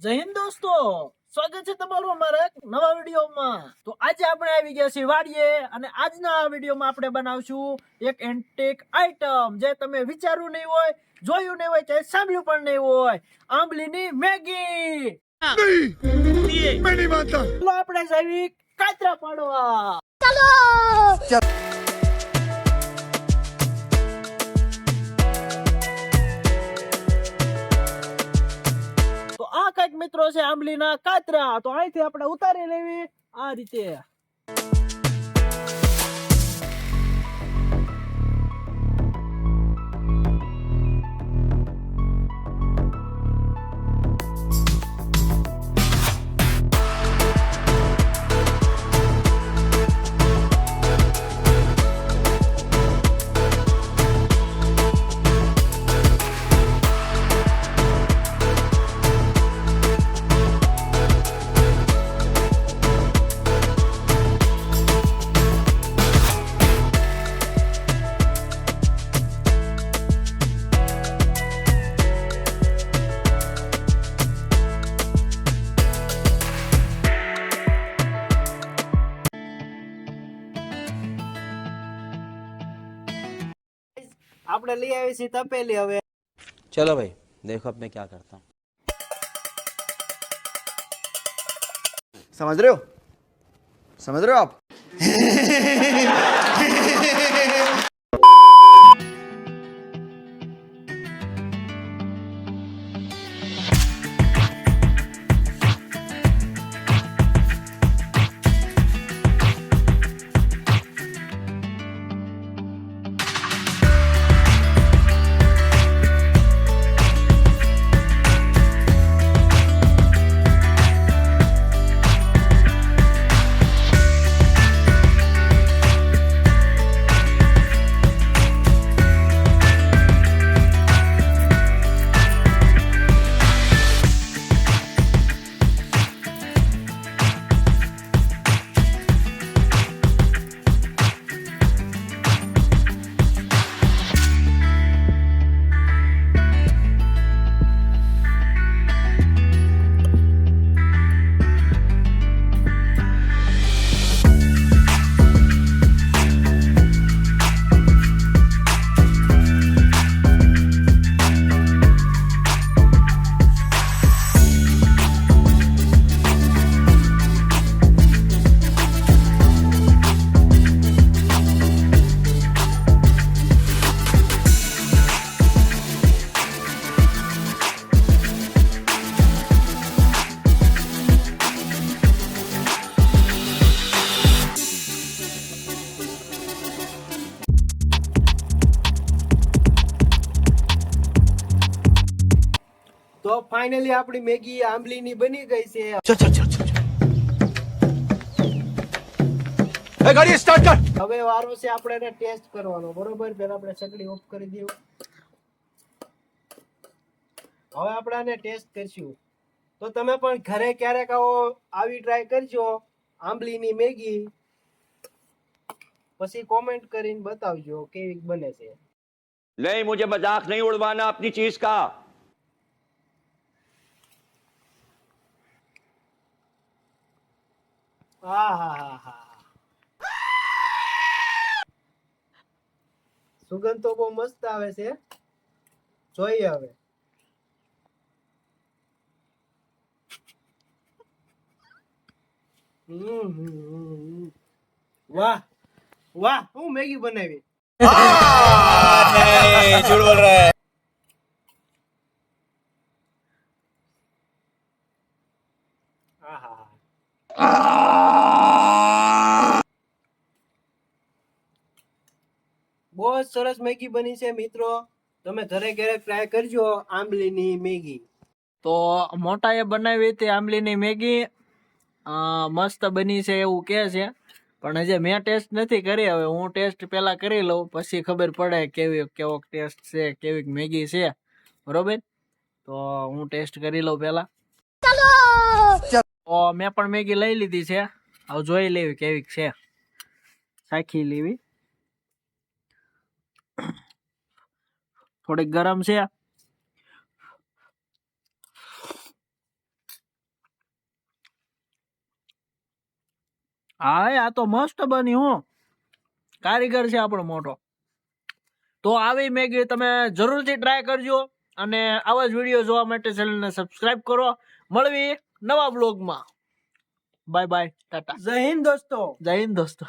જય હિન્દ દોસ્તો, સ્વાગત છે તમારું અમારા નવા વિડીયોમાં। તો આજે આપણે આવી ગયા છીએ વાડીએ અને આજના આ વિડીયોમાં આપણે બનાવશું એક એન્ટિક આઈટમ જે તમે વિચાર્યું નહીં હોય, જોયું નહીં હોય, કે સાંભળ્યું પણ નહીં હોય, આંબલીની મેગી। ચાલો આપણે જઈએ કાતરા પાડવા। તો આ કઈક મિત્રો છે આંબલીના કાતરા। તો અહીંથી આપણે ઉતારી લેવી આ રીતે। આપણે લઈ આવી છે તપેલી। હવે चलो भाई देखो अब मैं क्या करता हूँ। समझ रहे हो आप? તો ફાઇનલી આપણી મેગી આંબલીની બની ગઈ છે। गाड़ी स्टार्ट कर। હવે વારો છે આપણે એને ટેસ્ટ કરવાનો, બરોબર। પહેલા આપણે સગડી ઓફ કરી દઈએ। હવે આપણે આને ટેસ્ટ કરશું। તો તમે પણ ઘરે ક્યારેક આવો આવી ટ્રાય કરજો આંબલીની મેગી, પછી કોમેન્ટ કરીને બતાવજો કેવી બને છે। नहीं, मुझे मजाक नहीं उड़वाना अपनी चीज का। સુગંધ તો બહુ મસ્ત આવે છે। જોઈએ હવે। વાહ વાહ, હું મેગી બનાવી। झूठ बोल रहा है। બહુ જ સરસ મેગી બની છે મિત્રો। તમે ઘરે ઘરે ટ્રાય કરજો આંબલીની મેગી। તો મોટા એ બનાવી હતી આંબલીની મેગી, મસ્ત બની છે એવું કહે છે, પણ હજી મેં ટેસ્ટ નથી કરી। હવે હું ટેસ્ટ પેલા કરી લઉં, પછી ખબર પડે કેવો ટેસ્ટ છે, કેવી મેગી છે, બરોબર। તો હું ટેસ્ટ કરી લઉં પેલા। તો મેં પણ મેગી લઈ લીધી છે, હવે જોઈ લેવી કેવી છે, ચાખી લેવી। થોડીક ગરમ છે, હા આ તો મસ્ત બની હું કારીગર છે આપણો મોટો. તો આવી મેગી તમે જરૂરથી ટ્રાય કરજો અને આવા જ વિડીયો જોવા માટે ચેનલને સબસ્ક્રાઇબ કરો. મળવી નવા બ્લોગમાં. Bye bye, Tata. જય હિન્દ દોસ્તો. જય હિન્દ દોસ્તો.